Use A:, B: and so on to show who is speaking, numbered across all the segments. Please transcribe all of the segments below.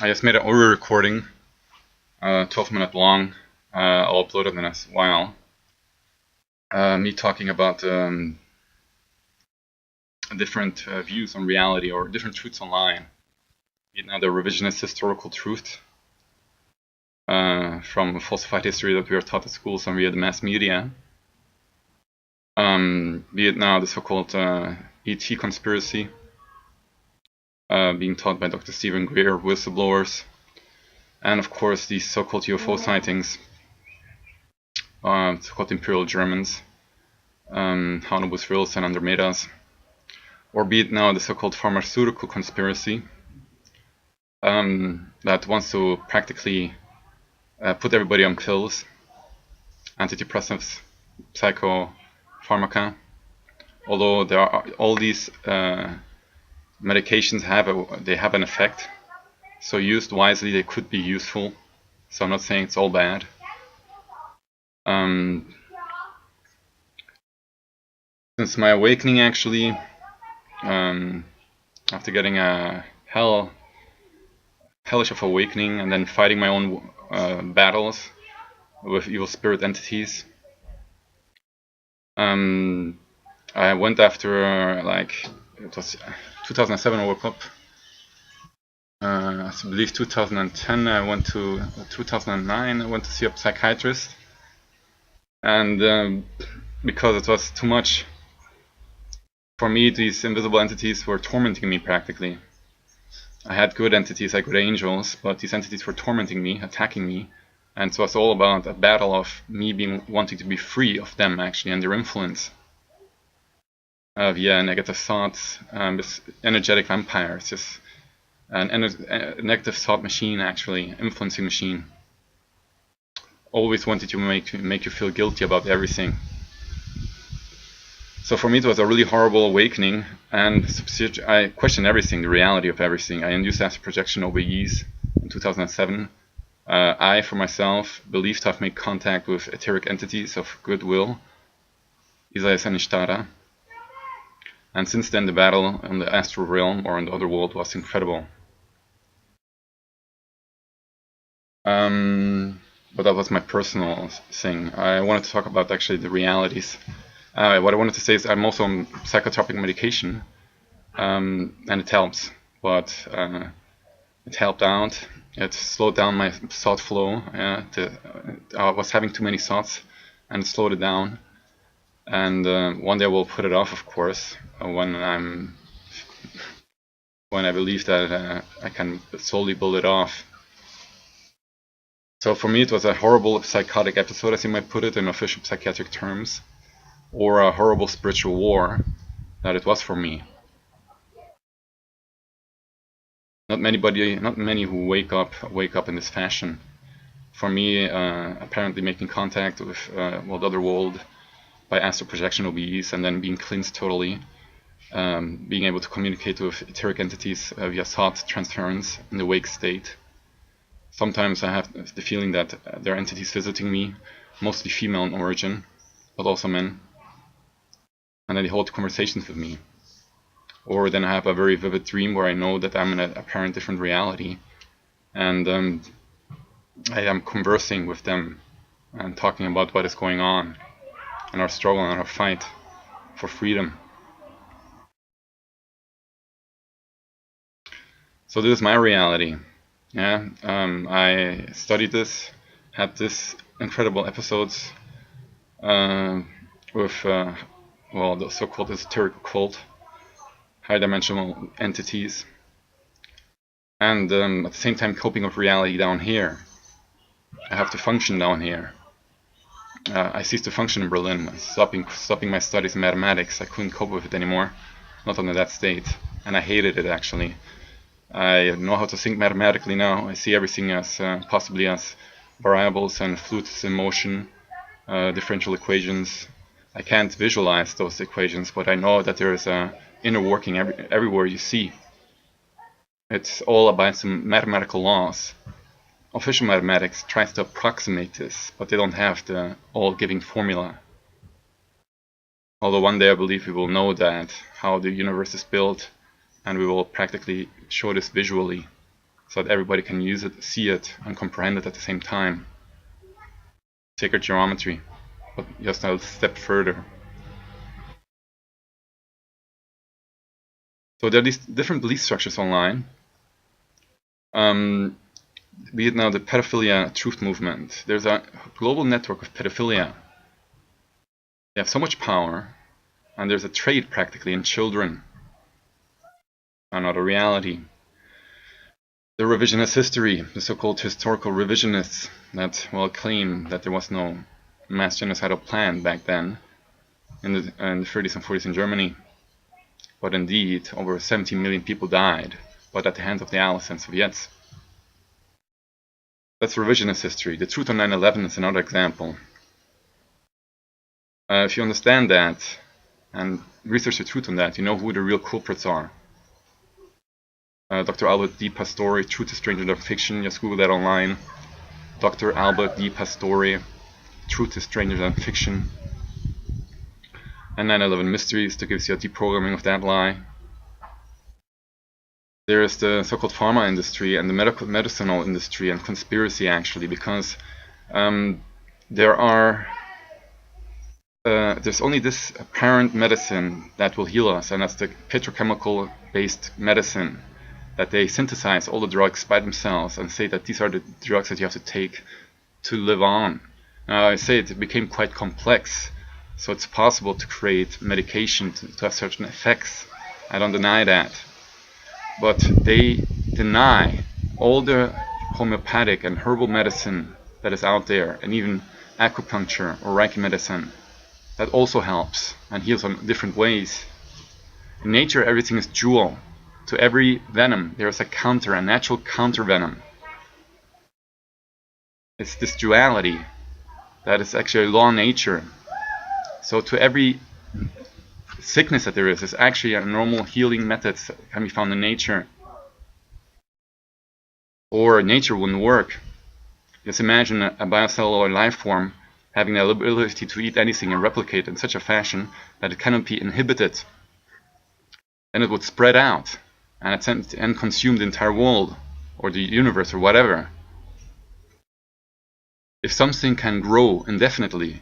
A: I just made an audio recording, 12-minute long. I'll upload it in a while. Me talking about different views on reality or different truths online. You know, the revisionist historical truth from falsified history that we are taught at schools and via the mass media. Be it now the so-called ET conspiracy being taught by Dr. Stephen Greer, whistleblowers, and of course these so-called UFO sightings, so-called Imperial Germans, Haunebu's, Vrils, and Andromedas, or be it now the so-called pharmaceutical conspiracy that wants to practically put everybody on pills, antidepressants, psychopharmaca. Although there are all these medications have an effect, so used wisely they could be useful. So I'm not saying it's all bad. Since my awakening, actually, after getting a hellish of awakening and then fighting my own battles with evil spirit entities, I went after, like, it was 2007 I woke up. I believe 2010 I went to 2009 I went to see a psychiatrist, and because it was too much for me, these invisible entities were tormenting me practically. I had good entities, like good angels, but these entities were tormenting me, attacking me, and so it's all about a battle of me wanting to be free of them, actually, and their influence via negative thoughts. This energetic vampire, it's just a negative thought machine, actually, influencing machine. Always wanted to make you feel guilty about everything. So for me it was a really horrible awakening, and I questioned everything, the reality of everything. I induced astral projection OBEs in 2007. I, for myself, believed to have made contact with etheric entities of goodwill, Isaias and Ishtara. And since then the battle in the astral realm or in the other world was incredible. But that was my personal thing. I wanted to talk about actually the realities. What I wanted to say is I'm also on psychotropic medication, and it helps, but it helped out. It slowed down my thought flow. I was having too many thoughts, and it slowed it down. And one day I will put it off, of course, when I believe that I can slowly build it off. So for me it was a horrible psychotic episode, as you might put it in official psychiatric terms, or a horrible spiritual war that it was for me. Not many who wake up in this fashion. For me, apparently making contact with the other world by astral projection OBEs and then being cleansed totally, being able to communicate with etheric entities via thought transference in the wake state. Sometimes I have the feeling that there are entities visiting me, mostly female in origin, but also men, and then they hold conversations with me. Or then I have a very vivid dream where I know that I'm in an apparent different reality, and I am conversing with them and talking about what is going on and our struggle and our fight for freedom. So this is my reality. Yeah, I studied this, had this incredible episodes with the so-called esoteric occult, high-dimensional entities, and at the same time coping with reality down here. I have to function down here. I ceased to function in Berlin, stopping my studies in mathematics. I couldn't cope with it anymore, not under that state, and I hated it actually. I know how to think mathematically now. I see everything as possibly as variables and fluids in motion, differential equations. I can't visualize those equations, but I know that there is a inner working everywhere you see. It's all about some mathematical laws. Official mathematics tries to approximate this, but they don't have the all-giving formula. Although one day I believe we will know that, how the universe is built, and we will practically show this visually. so that everybody can use it, see it, and comprehend it at the same time. Sacred geometry, but just a step further. So there are these different belief structures online. Be it now the pedophilia truth movement. There's a global network of pedophilia. They have so much power, and there's a trade practically in children. Another reality. The revisionist history, the so-called historical revisionists that will claim that there was no mass genocidal plan back then in the 30s and 40s in Germany. But indeed, over 17 million people died, but at the hands of the Allies and Soviets. That's revisionist history. The truth on 9/11 is another example. If you understand that and research the truth on that, you know who the real culprits are. Dr. Albert D. Pastore, Truth is Stranger Than Fiction, just Google that online. Dr. Albert D. Pastore, Truth is Stranger Than Fiction. And 9/11 Mysteries, to give you a deprogramming of that lie. There is the so-called pharma industry and the medicinal industry and conspiracy, actually, because there's only this apparent medicine that will heal us, and that's the petrochemical-based medicine, that they synthesize all the drugs by themselves and say that these are the drugs that you have to take to live on. Now, I say it became quite complex, so it's possible to create medication to have certain effects. I don't deny that. But they deny all the homeopathic and herbal medicine that is out there, and even acupuncture or Reiki medicine that also helps and heals in different ways. In nature, everything is dual. To every venom, there is a natural counter venom. It's this duality that is actually a law of nature. So to every sickness that there is actually a normal healing method that can be found in nature. Or nature wouldn't work. Just imagine a biocellular life form having the ability to eat anything and replicate in such a fashion that it cannot be inhibited. Then it would spread out and consume the entire world or the universe or whatever. If something can grow indefinitely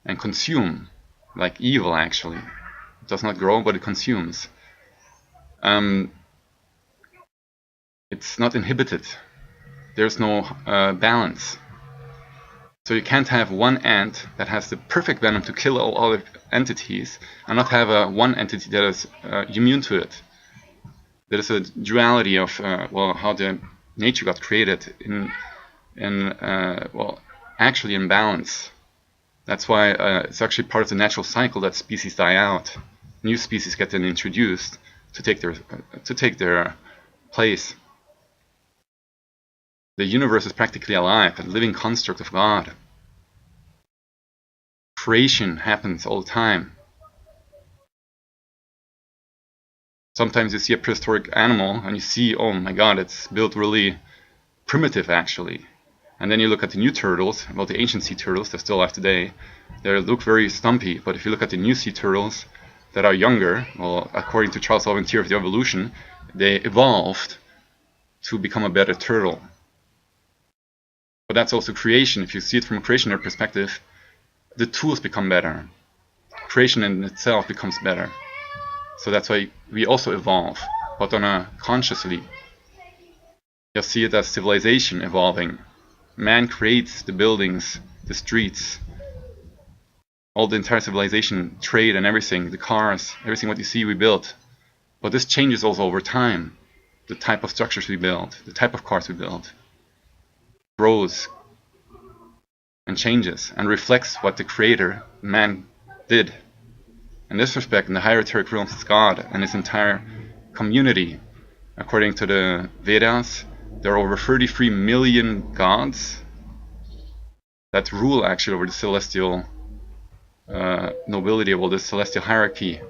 A: and consume, like evil actually, it does not grow but it consumes, it's not inhibited. There's no balance. So you can't have one ant that has the perfect venom to kill all other entities and not have one entity that is immune to it. There is a duality of how the nature got created actually in balance. That's why it's actually part of the natural cycle that species die out. New species get then introduced to take their place. The universe is practically alive, a living construct of God. Creation happens all the time. Sometimes you see a prehistoric animal and you see, oh my god, it's built really primitive actually. And then you look at the new turtles, well, the ancient sea turtles, they're still alive today. They look very stumpy, but if you look at the new sea turtles that are younger, well, according to Charles Darwin's theory of the evolution, they evolved to become a better turtle. But that's also creation. If you see it from a creationary perspective, the tools become better. Creation in itself becomes better. So that's why we also evolve, but on a consciously. You see it as civilization evolving. Man creates the buildings, the streets, all the entire civilization, trade and everything, the cars, everything what you see we built. But this changes also over time. The type of structures we build, the type of cars we build, grows and changes and reflects what the creator, man, did. In this respect, in the higher etheric realms, it's God and his entire community. According to the Vedas, there are over 33 million gods that rule actually over the celestial nobility of all this celestial hierarchy.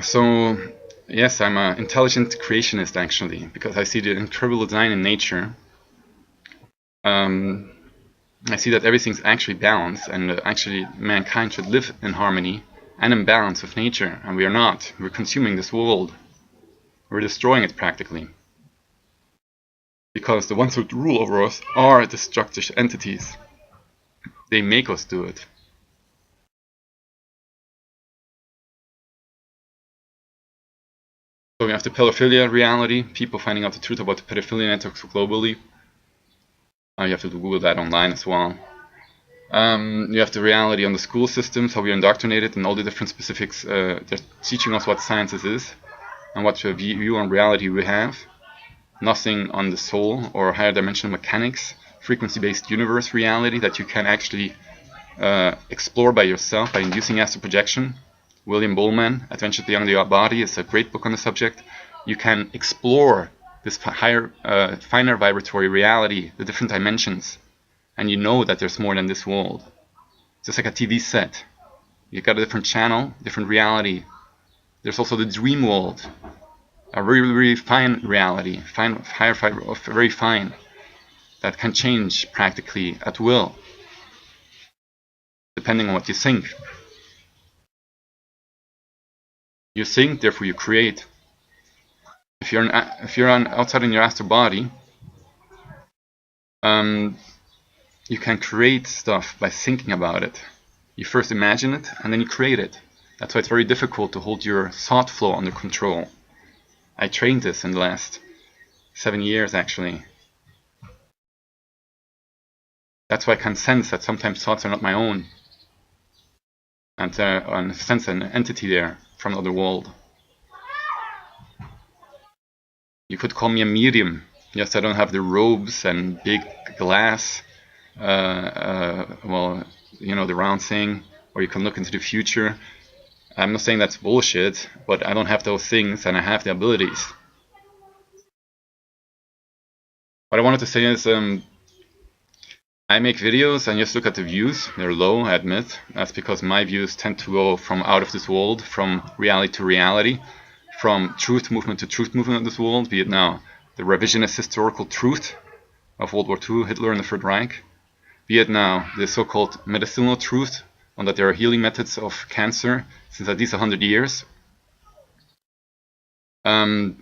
A: So, yes, I'm an intelligent creationist actually, because I see the incredible design in nature. I see that everything's actually balanced, and actually mankind should live in harmony and in balance with nature, and we are not. We're consuming this world. We're destroying it practically. Because the ones who rule over us are destructive entities. They make us do it. So we have the pedophilia reality, people finding out the truth about the pedophilia networks globally. You have to Google that online as well. You have the reality on the school systems, how we are indoctrinated, and all the different specifics. They're teaching us what science is and what view on reality we have. Nothing on the soul or higher dimensional mechanics, frequency-based universe reality that you can actually explore by yourself by inducing astral projection. William Buhlman, Adventures Beyond the Body, is a great book on the subject. You can explore this higher, finer vibratory reality, the different dimensions, and you know that there's more than this world. It's just like a TV set. You got a different channel, different reality. There's also the dream world, a really, really fine reality, higher fiber, very fine, that can change practically at will, depending on what you think. You think, therefore you create. If you're outside in your astral body, you can create stuff by thinking about it. You first imagine it, and then you create it. That's why it's very difficult to hold your thought flow under control. I trained this in the last 7 years, actually. That's why I can sense that sometimes thoughts are not my own, and sense an entity there from the other world. You could call me a medium. Yes, I don't have the robes and big glass, well, you know, the round thing, or you can look into the future. I'm not saying that's bullshit, but I don't have those things, and I have the abilities. What I wanted to say is, I make videos and just look at the views. They're low, I admit. That's because my views tend to go from out of this world, from reality to reality, from truth movement to truth movement of this world, be it now the revisionist historical truth of World War II, Hitler and the Third Reich, be it now the so-called medicinal truth on that there are healing methods of cancer since at least 100 years, be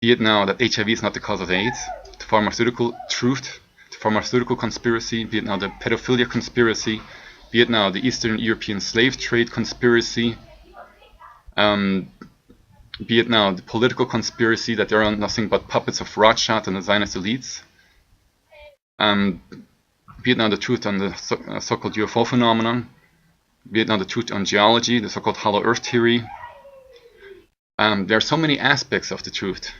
A: it now that HIV is not the cause of AIDS, the pharmaceutical truth, the pharmaceutical conspiracy, be it now the pedophilia conspiracy, be it now the Eastern European slave trade conspiracy, be it now the political conspiracy that there are nothing but puppets of Rothschild and the Zionist elites, be it now the truth on the so-called UFO phenomenon, be it now the truth on geology, the so-called hollow earth theory. There are so many aspects of the truth.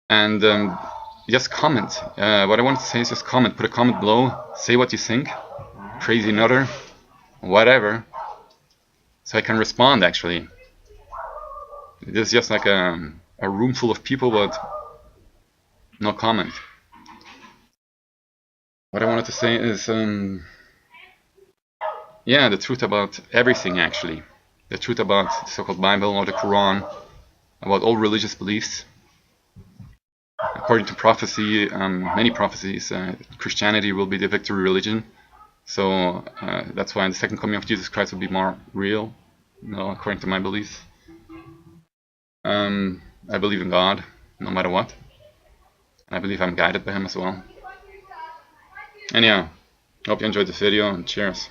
A: And just comment. What I want to say is just comment. Put a comment below. Say what you think. Crazy nutter. Whatever. So I can respond, actually. It is just like a room full of people, but no comment. What I wanted to say is, yeah, the truth about everything, actually. The truth about the so-called Bible or the Quran, about all religious beliefs. According to prophecy, many prophecies, Christianity will be the victory religion. So that's why the second coming of Jesus Christ will be more real, according to my beliefs. I believe in God, no matter what. I believe I'm guided by Him as well. Anyhow, hope you enjoyed this video, and cheers.